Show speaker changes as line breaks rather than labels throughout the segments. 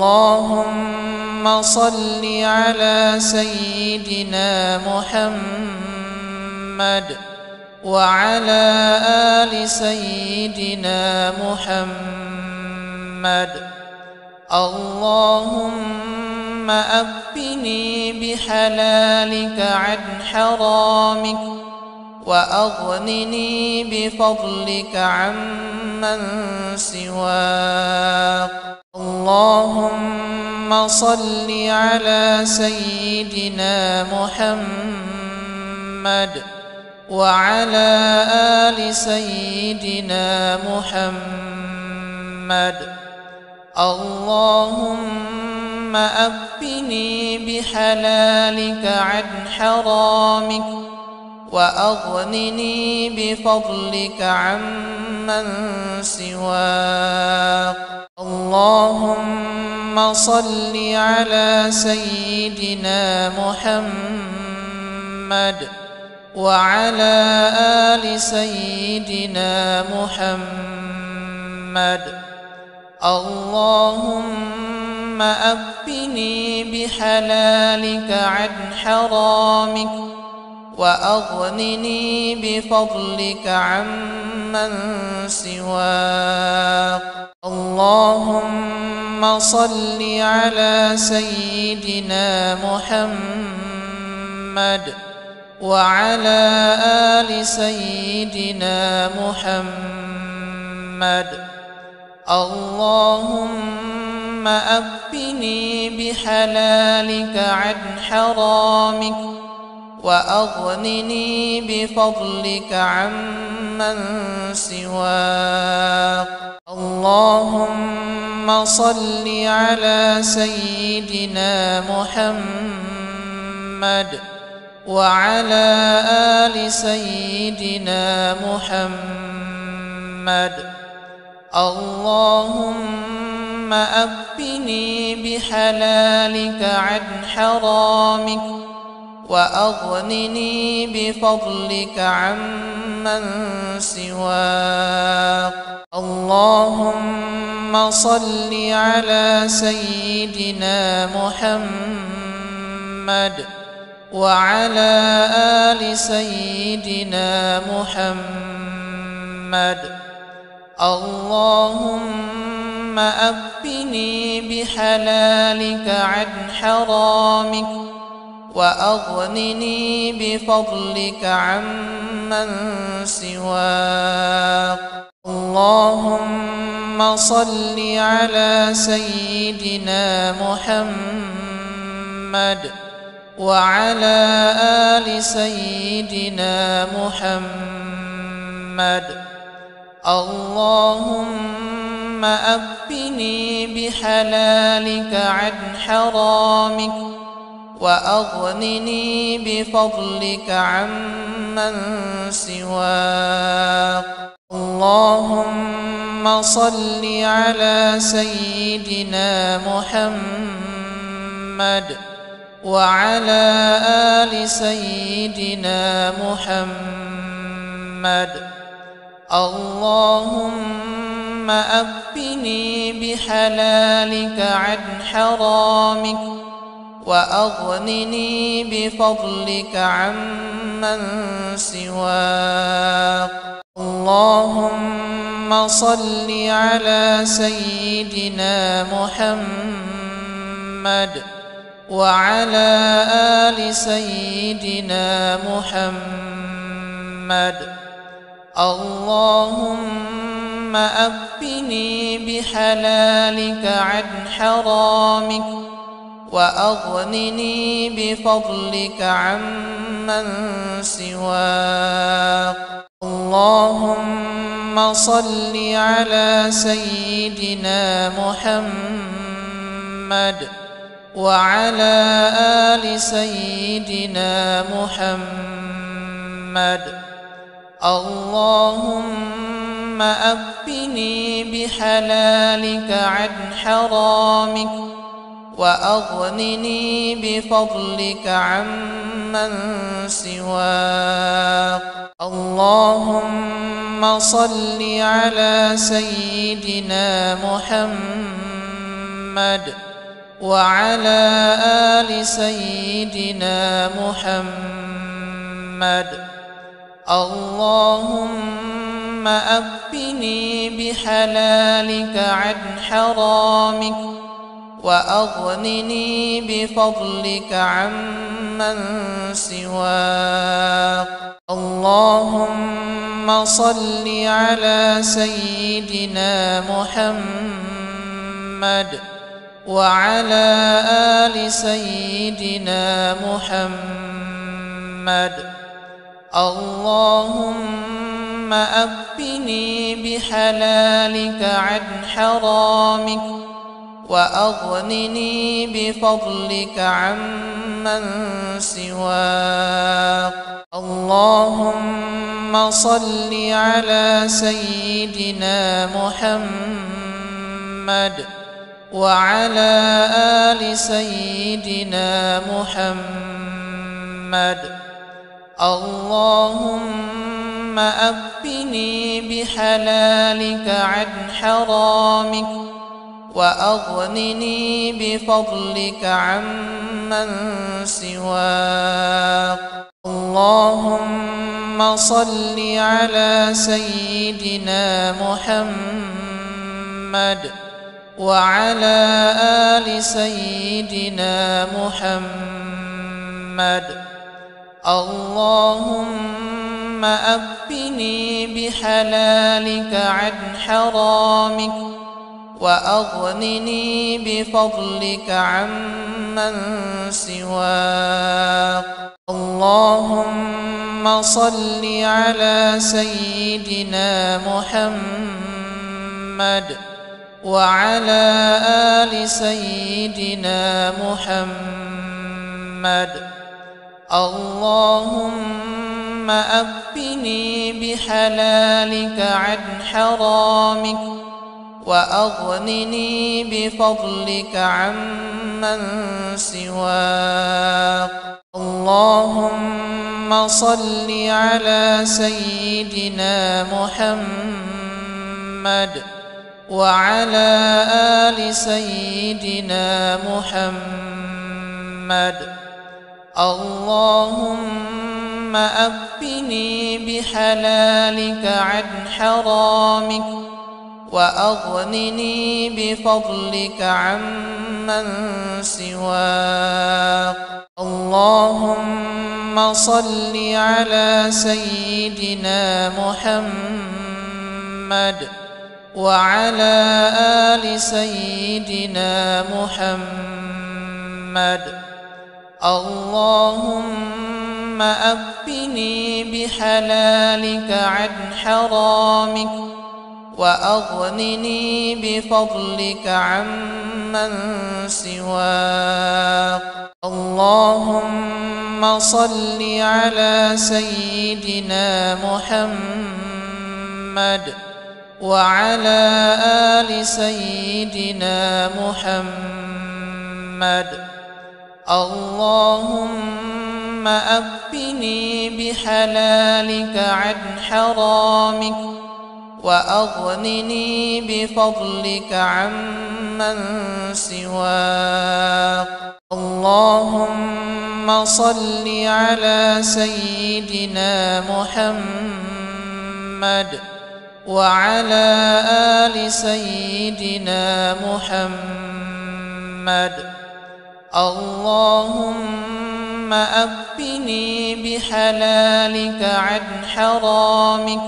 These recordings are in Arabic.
اللهم صل على سيدنا محمد وعلى آل سيدنا محمد. اللهم أكفني بحلالك عن حرامك وأغنني بفضلك عمن سواك. اللهم صل على سيدنا محمد وعلى آل سيدنا محمد. اللهم أكفني بحلالك عن حرامك وأغنني بفضلك عمن سواك. اللهم صل على سيدنا محمد وعلى آل سيدنا محمد. اللهم أكفني بحلالك عن حرامك وأغنني بفضلك عمن سواك. اللهم صل على سيدنا محمد وعلى آل سيدنا محمد. اللهم أكفني بحلالك عن حرامك وأغنني بفضلك عمن سواك. اللهم صل على سيدنا محمد وعلى آل سيدنا محمد. اللهم أكفني بحلالك عن حرامك وأغنني بفضلك عمن سواك. اللهم صل على سيدنا محمد وعلى آل سيدنا محمد. اللهم أكفني بحلالك عن حرامك وأغنني بفضلك عمن سواك. اللهم صل على سيدنا محمد وعلى آل سيدنا محمد. اللهم أكفني بحلالك عن حرامك وأغنني بفضلك عمن سواك. اللهم صل على سيدنا محمد وعلى آل سيدنا محمد. اللهم أكفني بحلالك عن حرامك وأغنني بفضلك عمن سواك. اللهم صل على سيدنا محمد وعلى آل سيدنا محمد. اللهم أكفني بحلالك عن حرامك وأغنني بفضلك عمن سواك. اللهم صل على سيدنا محمد وعلى آل سيدنا محمد. اللهم أكفني بحلالك عن حرامك وأغنني بفضلك عمن سواك. اللهم صل على سيدنا محمد وعلى آل سيدنا محمد. اللهم أكفني بحلالك عن حرامك، وأغنني بفضلك عمن سواك. اللهم صل على سيدنا محمد وعلى آل سيدنا محمد. اللهم أكفني بحلالك عن حرامك، وأغنني بفضلك عمن سواك. اللهم صل على سيدنا محمد وعلى آل سيدنا محمد. اللهم أكفني بحلالك عن حرامك، وأغنني بفضلك عمن سواك. اللهم صل على سيدنا محمد وعلى آل سيدنا محمد. اللهم أكفني بحلالك عن حرامك، وأغنني بفضلك عمن سواك. اللهم صل على سيدنا محمد وعلى آل سيدنا محمد. اللهم أكفني بحلالك عن حرامك، وأغنني بفضلك عمن سواك. اللهم صل على سيدنا محمد وعلى آل سيدنا محمد. اللهم أكفني بحلالك عن حرامك، وأغنني بفضلك عمن سواك. اللهم صل على سيدنا محمد وعلى آل سيدنا محمد. اللهم أكفني بحلالك عن حرامك، وأغنني بفضلك عمن سواك. اللهم صل على سيدنا محمد وعلى آل سيدنا محمد. اللهم أكفني بحلالك عن حرامك، وأغنني بفضلك عمن سواك. اللهم صل على سيدنا محمد وعلى آل سيدنا محمد. اللهم أكفني بحلالك عن حرامك،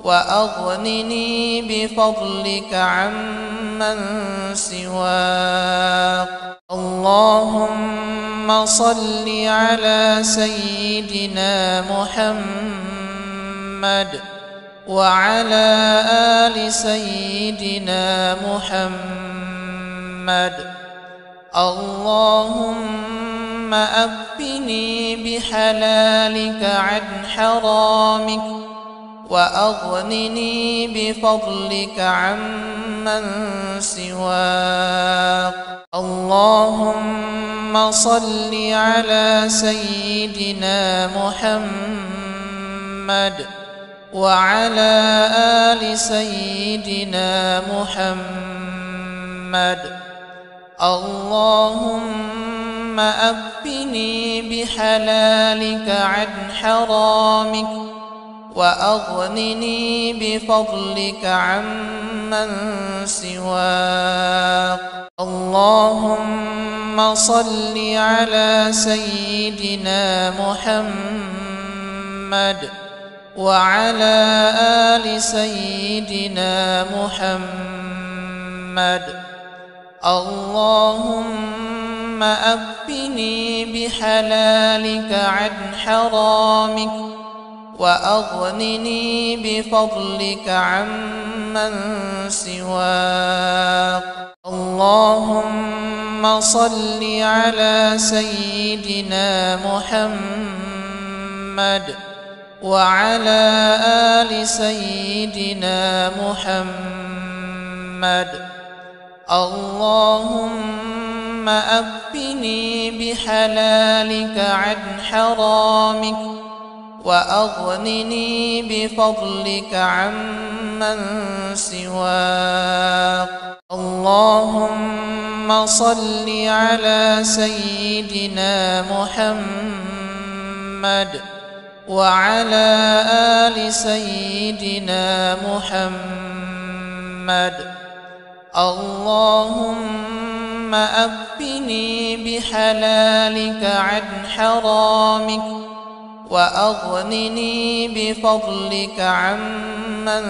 وأغنني بفضلك عمن سواك. اللهم صل على سيدنا محمد وعلى آل سيدنا محمد. اللهم أكفني بحلالك عن حرامك، وأغنني بفضلك عمن سواك. اللهم صل على سيدنا محمد وعلى آل سيدنا محمد. اللهم أكفني بحلالك عن حرامك وأغنني بفضلك عمن سواك. اللهم صل على سيدنا محمد وعلى آل سيدنا محمد. اللهم أكفني بحلالك عن حرامك وأغنني بفضلك عمن سواك. اللهم صل على سيدنا محمد وعلى آل سيدنا محمد. اللهم أكفني بحلالك عن حرامك وأغنني بفضلك عمن سواك. اللهم صل على سيدنا محمد وعلى آل سيدنا محمد. اللهم أكفني بحلالك عن حرامك وأغنني بفضلك عمن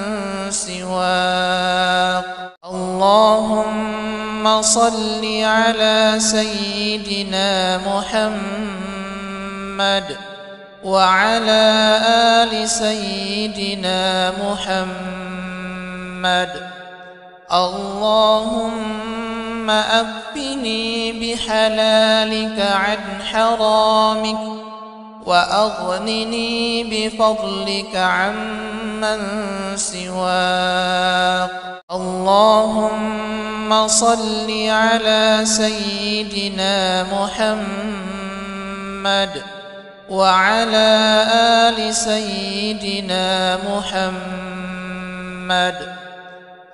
سواك. اللهم صل على سيدنا محمد وعلى آل سيدنا محمد. اللهم أكفني بحلالك عن حرامك وأغنني بفضلك عمن سواك. اللهم صل على سيدنا محمد وعلى آل سيدنا محمد.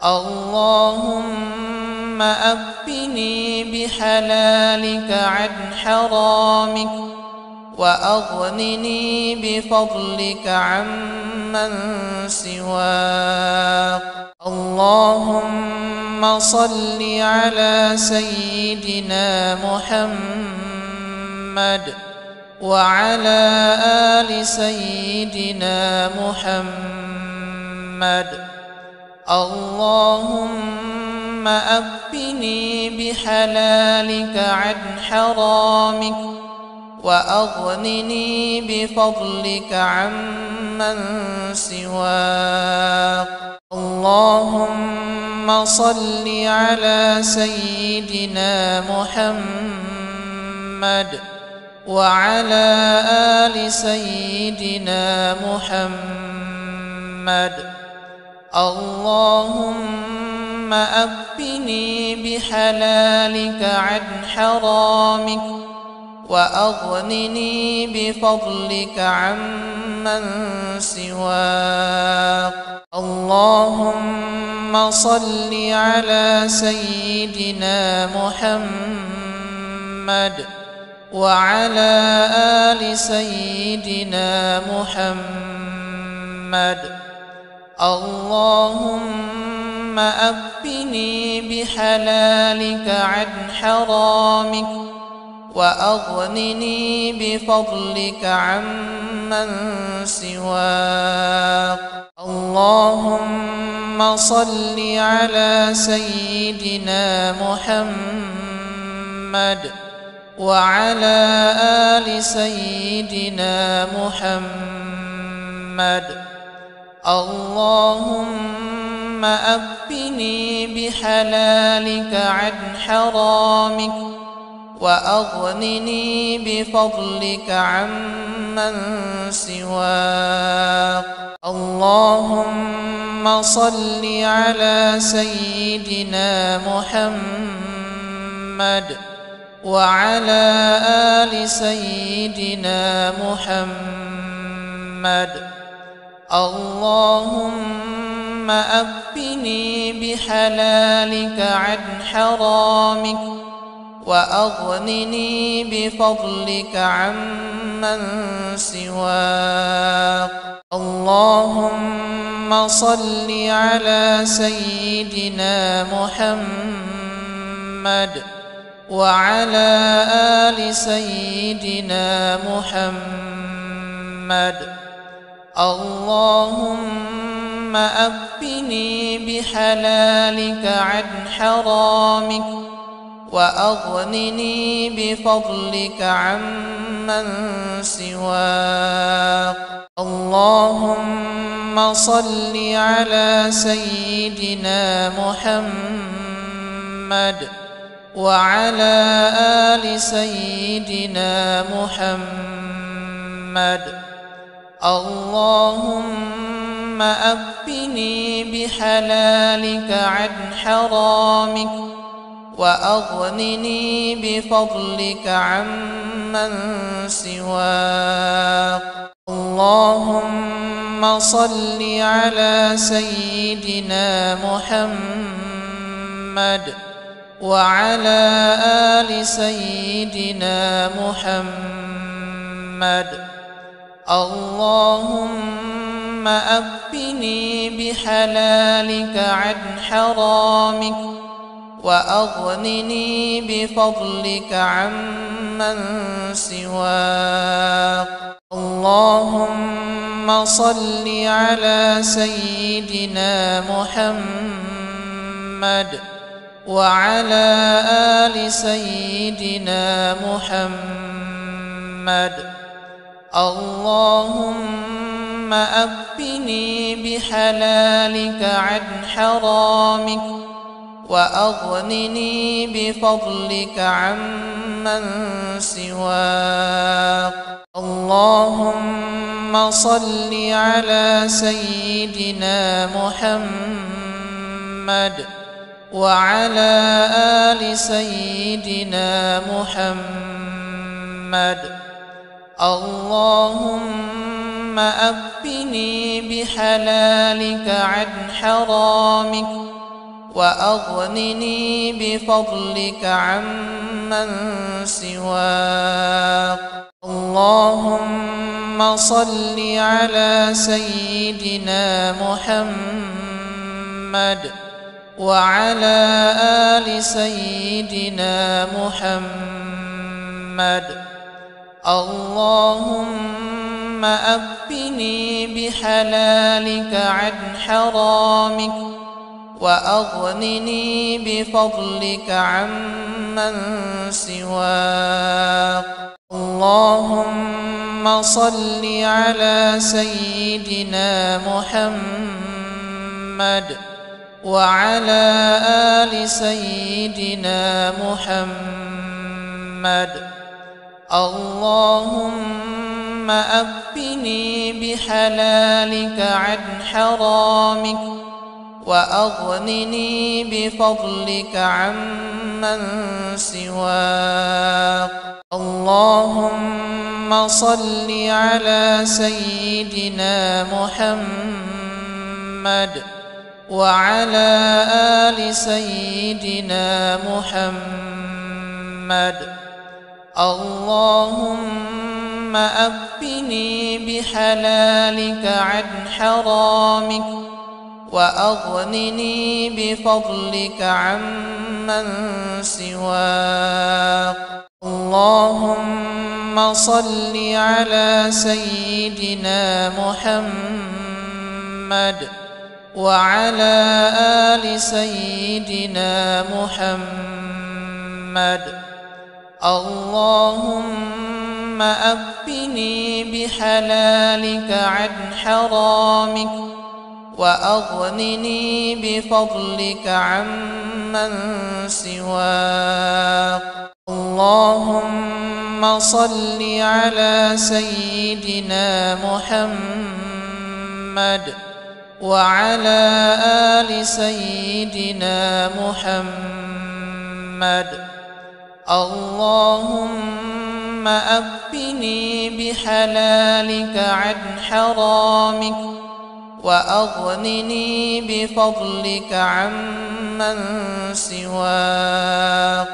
اللهم أكفني بحلالك عن حرامك وأغنني بفضلك عمن سواك. اللهم صل على سيدنا محمد وعلى آل سيدنا محمد. اللهم أكفني بحلالك عن حرامك وأغنني بفضلك عمن سواك. اللهم صل على سيدنا محمد وعلى آل سيدنا محمد. اللهم أكفني بحلالك عن حرامك وأغنني بفضلك عمن سواك. اللهم صل على سيدنا محمد وعلى آل سيدنا محمد. اللهم أكفني بحلالك عن حرامك وأغنني بفضلك عمن سواك. اللهم صل على سيدنا محمد وعلى آل سيدنا محمد. اللهم أكفني بحلالك عن حرامك وأغنني بفضلك عمن سواك. اللهم صل على سيدنا محمد وعلى آل سيدنا محمد. اللهم أكفني بحلالك عن حرامك وأغنني بفضلك عمن سواك. اللهم صل على سيدنا محمد وعلى آل سيدنا محمد. اللهم أكفني بحلالك عن حرامك وأغنني بفضلك عمن سواك. اللهم صل على سيدنا محمد وعلى آل سيدنا محمد. اللهم أكفني بحلالك عن حرامك وأغنني بفضلك عمن سواك. اللهم صل على سيدنا محمد وعلى آل سيدنا محمد. اللهم أكفني بحلالك عن حرامك وأغنني بفضلك عمن سواك. اللهم صل على سيدنا محمد وعلى آل سيدنا محمد. اللهم أكفني بحلالك عن حرامك وأغنني بفضلك عمن سواك. اللهم صل على سيدنا محمد وعلى آل سيدنا محمد. اللهم أكفني بحلالك عن حرامك وأغنني بفضلك عمن سواك. اللهم صل على سيدنا محمد وعلى آل سيدنا محمد. اللهم أكفني بحلالك عن حرامك وأغنني بفضلك عمن سواك. اللهم صل على سيدنا محمد وعلى آل سيدنا محمد. اللهم أكفني بحلالك عن حرامك وأغنني بفضلك عمن سواك. اللهم صل على سيدنا محمد وعلى آل سيدنا محمد. اللهم أكفني بحلالك عن حرامك وأغنني بفضلك عمن سواك. اللهم صل على سيدنا محمد وعلى آل سيدنا محمد. اللهم أكفني بحلالك عن حرامك وأغنني بفضلك عمن سواك. اللهم صل على سيدنا محمد وعلى آل سيدنا محمد. اللهم أكفني بحلالك عن حرامك وأغنني بفضلك عمن سواك.